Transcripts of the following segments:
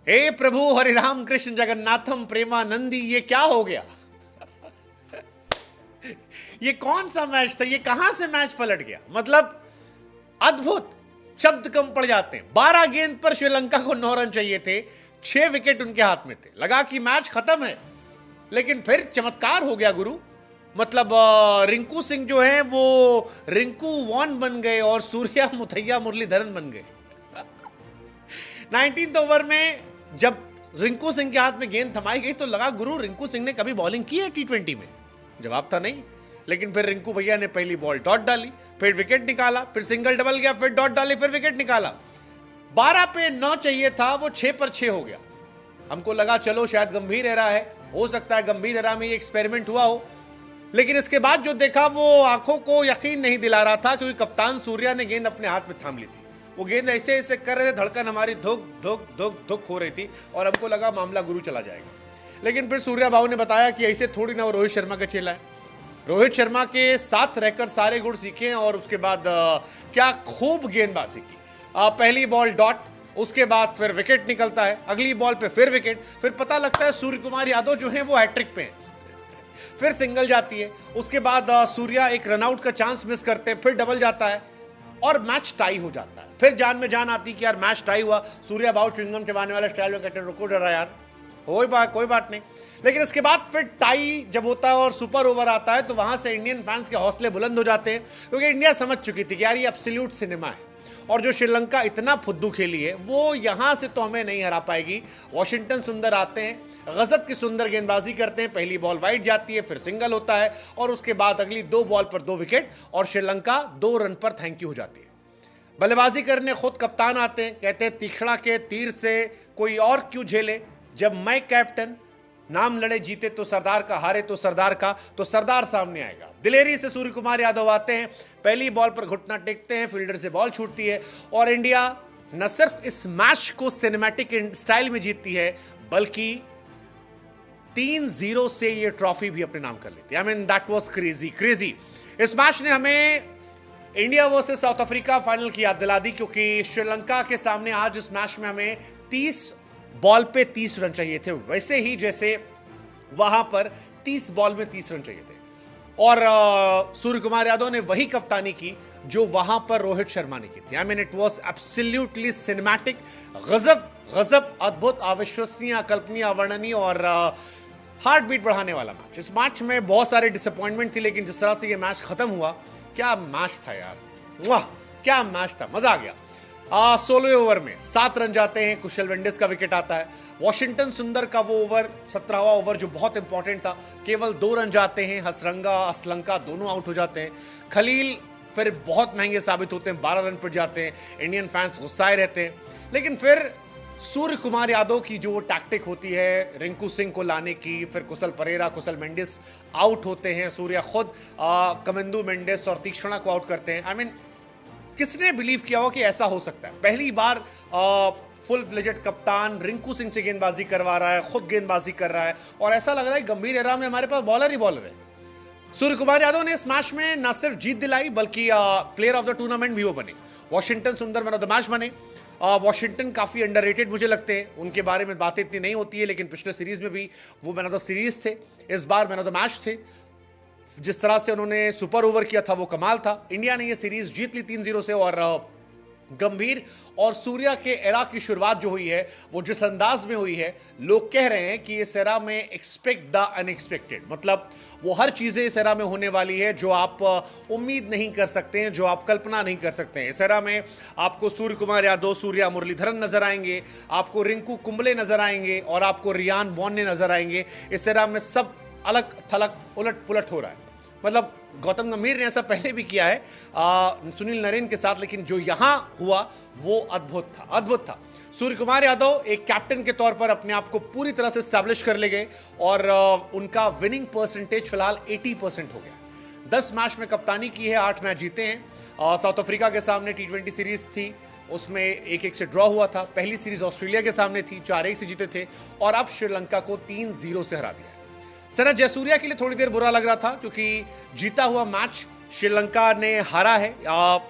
हे प्रभु हरिराम कृष्ण जगन्नाथम प्रेमानंदी, ये क्या हो गया? ये कौन सा मैच था? ये कहां से मैच पलट गया? मतलब अद्भुत, शब्द कम पड़ जाते हैं। 12 गेंद पर श्रीलंका को 9 रन चाहिए थे, 6 विकेट उनके हाथ में थे, लगा कि मैच खत्म है, लेकिन फिर चमत्कार हो गया गुरु। मतलब रिंकू सिंह जो है वो रिंकू वॉन बन गए और सूर्या मुथैया मुरलीधरन बन गए। 19th ओवर में जब रिंकू सिंह के हाथ में गेंद थमाई गई तो लगा गुरु रिंकू सिंह ने कभी बॉलिंग की है T20 में? जवाब था नहीं। लेकिन फिर रिंकू भैया ने पहली बॉल डॉट डाली, फिर विकेट निकाला, फिर सिंगल डबल गया, फिर डॉट डाली, फिर विकेट निकाला। 12 पे 9 चाहिए था, वो 6 पर 6 हो गया। हमको लगा चलो शायद गंभीर एरा है, हो सकता है गंभीर एरा में ये एक्सपेरिमेंट हुआ हो, लेकिन इसके बाद जो देखा वो आंखों को यकीन नहीं दिला रहा था, क्योंकि कप्तान सूर्या ने गेंद अपने हाथ में थाम ली थी। वो गेंद ऐसे ऐसे कर रहे थे, धड़कन हमारी धुक धुक धुक धुक हो रही थी और हमको लगा मामला गुरु चला जाएगा। लेकिन फिर सूर्या बाबू ने बताया कि ऐसे थोड़ी ना वो रोहित शर्मा का चेला है। रोहित शर्मा के साथ रहकर सारे गुण सीखे और उसके बाद क्या खूब गेंदबाजी की। पहली बॉल डॉट, उसके बाद फिर विकेट निकलता है, अगली बॉल पे फिर विकेट, फिर पता लगता है सूर्य कुमार यादव जो है वो हैट्रिक पे हैं। फिर सिंगल जाती है, उसके बाद सूर्या एक रनआउट का चांस मिस करते हैं, फिर डबल जाता है और मैच टाई हो जाता है। फिर जान में जान आती कि यार मैच टाई हुआ। सूर्या बाबू च्युइंगम चबाने वाला स्टाइल में कहते हैं रुको जरा यार, कोई बात नहीं। लेकिन इसके बाद फिर टाई जब होता है और सुपर ओवर आता है तो वहां से इंडियन फैंस के हौसले बुलंद हो जाते हैं, क्योंकि इंडिया समझ चुकी थी कि यार ये एब्सोल्यूट सिनेमा है और जो श्रीलंका इतना फुद्दू खेली है वो यहां से तो हमें नहीं हरा पाएगी। वॉशिंगटन सुंदर आते हैं, गजब की सुंदर गेंदबाजी करते हैं, पहली बॉल वाइड जाती है, फिर सिंगल होता है और उसके बाद अगली 2 बॉल पर 2 विकेट और श्रीलंका 2 रन पर थैंक यू हो जाती है। बल्लेबाजी करने खुद कप्तान आते हैं, कहते हैं तीक्ष्णा के तीर से कोई और क्यों झेले, जब मैं कैप्टन, नाम लड़े जीते तो सरदार का, हारे तो सरदार का, तो सरदार सामने आएगा। दिलेरी से सूर्य कुमार यादव आते हैं, पहली बॉल पर घुटना टेकते हैं, फील्डर से बॉल छूटती है और इंडिया न सिर्फ इस मैच को सिनेमैटिक स्टाइल में जीतती है बल्कि 3-0 से ये ट्रॉफी भी अपने नाम कर लेती है। I mean that was crazy. इस मैच ने हमें India versus south Africa final की याद दिला दी, क्योंकि श्रीलंका के सामने आज इस मैच में हमें 30 बॉल पे 30 रन चाहिए थे, वैसे ही जैसे वहां पर 30 बॉल में 30 रन चाहिए थे। और सूर्य कुमार यादव ने वही कप्तानी की जो वहां पर रोहित शर्मा ने की थी। I mean it was absolutely cinematic, गजब, अद्भुत, अविश्वसनीय, अकल्पनीय, अवर्णनीय और हार्ट बीट बढ़ाने वाला मैच। इस मैच में बहुत सारे डिसअपॉइंटमेंट थी, लेकिन जिस तरह से ये मैच खत्म हुआ, क्या मैच था यार, वाह क्या मैच था, मजा आ गया। 16वें ओवर में 7 रन जाते हैं, कुशल वेंडिस का विकेट आता है। वॉशिंगटन सुंदर का वो ओवर 17वां ओवर जो बहुत इंपॉर्टेंट था, केवल 2 रन जाते हैं, हसरंगा असलंका दोनों आउट हो जाते हैं। खलील फिर बहुत महंगे साबित होते हैं, 12 रन पर जाते हैं, इंडियन फैंस गुस्साए रहते हैं। लेकिन फिर सूर्य कुमार यादव की जो टैक्टिक होती है रिंकू सिंह को लाने की, फिर कुशल परेरा, कुशल मेंडिस आउट होते हैं, सूर्या खुद कमेंदू मेंडिस और तीक्ष्णा को आउट करते हैं। आई मीन किसने बिलीव किया हो कि ऐसा हो सकता है? पहली बार फुल फ्लेजेड कप्तान रिंकू सिंह से गेंदबाजी करवा रहा है, खुद गेंदबाजी कर रहा है और ऐसा लग रहा है गंभीर एरा में हमारे पास बॉलर ही बॉलर है। सूर्य कुमार यादव ने इस मैच में न सिर्फ जीत दिलाई बल्कि प्लेयर ऑफ द टूर्नामेंट भी वो बने। वॉशिंगटन सुंदर मैन ऑफ द मैच बने। वॉशिंगटन काफी अंडररेटेड मुझे लगते हैं, उनके बारे में बातें इतनी नहीं होती है, लेकिन पिछले सीरीज में भी वो मैन ऑफ द सीरीज थे, इस बार मैन ऑफ द मैच थे। जिस तरह से उन्होंने सुपर ओवर किया था वो कमाल था। इंडिया ने ये सीरीज जीत ली 3-0 से और गंभीर और सूर्या के एरा की शुरुआत जो हुई है वो जिस अंदाज में हुई है, लोग कह रहे हैं कि इस एरा में एक्सपेक्ट द अनएक्सपेक्टेड, मतलब वो हर चीजें इस एरा में होने वाली है जो आप उम्मीद नहीं कर सकते हैं, जो आप कल्पना नहीं कर सकते हैं। इस एरा में आपको सूर्य कुमार यादव, सूर्या मुरलीधरन नजर आएंगे, आपको रिंकू कुंबले नजर आएंगे और आपको रियान वॉन्ने नजर आएंगे। इस एरा में सब अलग थलग उलट पुलट हो रहा है। मतलब गौतम गंभीर ने ऐसा पहले भी किया है सुनील नारायण के साथ, लेकिन जो यहां हुआ वो अद्भुत था। सूर्य कुमार यादव एक कैप्टन के तौर पर अपने आप को पूरी तरह से स्टैब्लिश कर ले गए और उनका विनिंग परसेंटेज फिलहाल 80% हो गया। 10 मैच में कप्तानी की है, 8 मैच जीते हैं। साउथ अफ्रीका के सामने T20 सीरीज थी, उसमें 1-1 से ड्रॉ हुआ था। पहली सीरीज ऑस्ट्रेलिया के सामने थी, 4-1 से जीते थे और अब श्रीलंका को 3-0 से हरा दिया। सनत जयसूर्या के लिए थोड़ी देर बुरा लग रहा था क्योंकि जीता हुआ मैच श्रीलंका ने हारा है।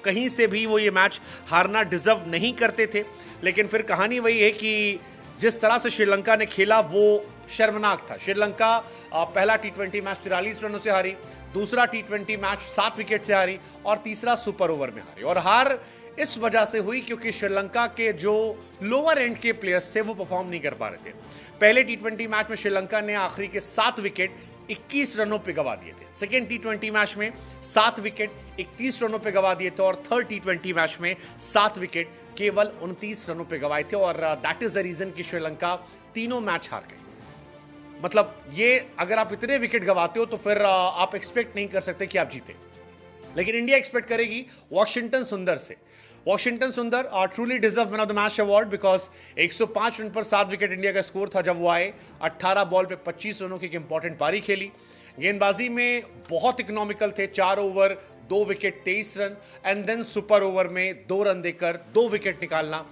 कहीं से भी वो ये मैच हारना डिजर्व नहीं करते थे, लेकिन फिर कहानी वही है कि जिस तरह से श्रीलंका ने खेला वो शर्मनाक था। श्रीलंका पहला टी20 मैच 43 रनों से हारी, दूसरा टी20 मैच 7 विकेट से हारी और तीसरा सुपर ओवर में हारी। और हार इस वजह से हुई क्योंकि श्रीलंका के जो लोअर एंड के प्लेयर्स थे वो परफॉर्म नहीं कर पा रहे थे। पहले टी20 मैच में श्रीलंका ने आखिरी के 7 विकेट 21 रनों पे गवा दिए थे। सेकेंड टी20 मैच में 7 विकेट 31 रनों पे गवा दिए थे और थर्ड टी20 मैच में 7 विकेट केवल 29 रनों पे गवाए थे। और दैट इज द रीजन कि श्रीलंका तीनों मैच हार गए। मतलब ये अगर आप इतने विकेट गवाते हो तो फिर आप एक्सपेक्ट नहीं कर सकते कि आप जीते। लेकिन इंडिया एक्सपेक्ट करेगी वॉशिंगटन सुंदर से। वॉशिंगटन सुंदर truly deserve man of the match award because 105 run पर 7 विकेट इंडिया का स्कोर था जब वो आए। 18 बॉल पे 25 रनों की एक इंपॉर्टेंट पारी खेली। गेंदबाजी में बहुत इकोनॉमिकल थे, 4 over 2 wicket 23 run and then super over में 2 रन देकर 2 विकेट निकालना।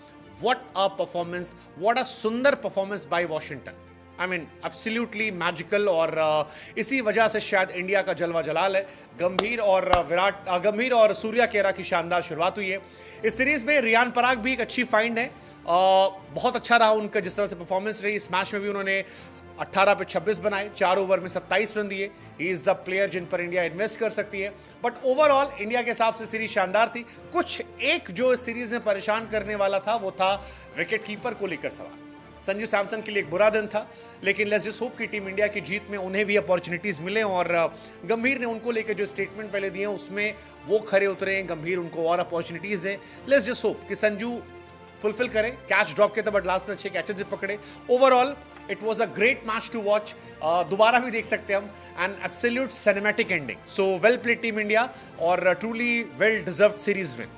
What a performance, what a Sundar performance by Washington. I mean absolutely magical. और इसी वजह से शायद इंडिया का जलवा जलाल है। गंभीर और सूर्या केरा की शानदार शुरुआत हुई है इस सीरीज में। रियान पराग भी एक अच्छी फाइंड है, बहुत अच्छा रहा उनका जिस तरह से परफॉर्मेंस रही। इस मैच में भी उन्होंने 18 पे 26 बनाए, 4 ओवर में 27 रन दिए। ही इज द प्लेयर जिन पर इंडिया इन्वेस्ट कर सकती है। बट ओवरऑल इंडिया के हिसाब से सीरीज शानदार थी। कुछ एक जो इस सीरीज में परेशान करने वाला था वो था विकेट कीपर को लेकर सवाल। संजू सैमसन के लिए एक बुरा दिन था, लेकिन लेट्स जस्ट होप कि टीम इंडिया की जीत में उन्हें भी अपॉर्चुनिटीज मिले। और गंभीर ने उनको लेकर जो स्टेटमेंट पहले दिए उसमें वो खरे उतरे हैं। गंभीर उनको और अपॉर्चुनिटीज हैं। लेट्स जस्ट होप कि संजू फुलफिल करें। कैच ड्रॉप के बट लास्ट में अच्छे कैचेस पकड़े। Overall it was a great match to watch. दोबारा भी देख सकते हैं हम। An absolute cinematic ending. So well played team India और truly well deserved series win.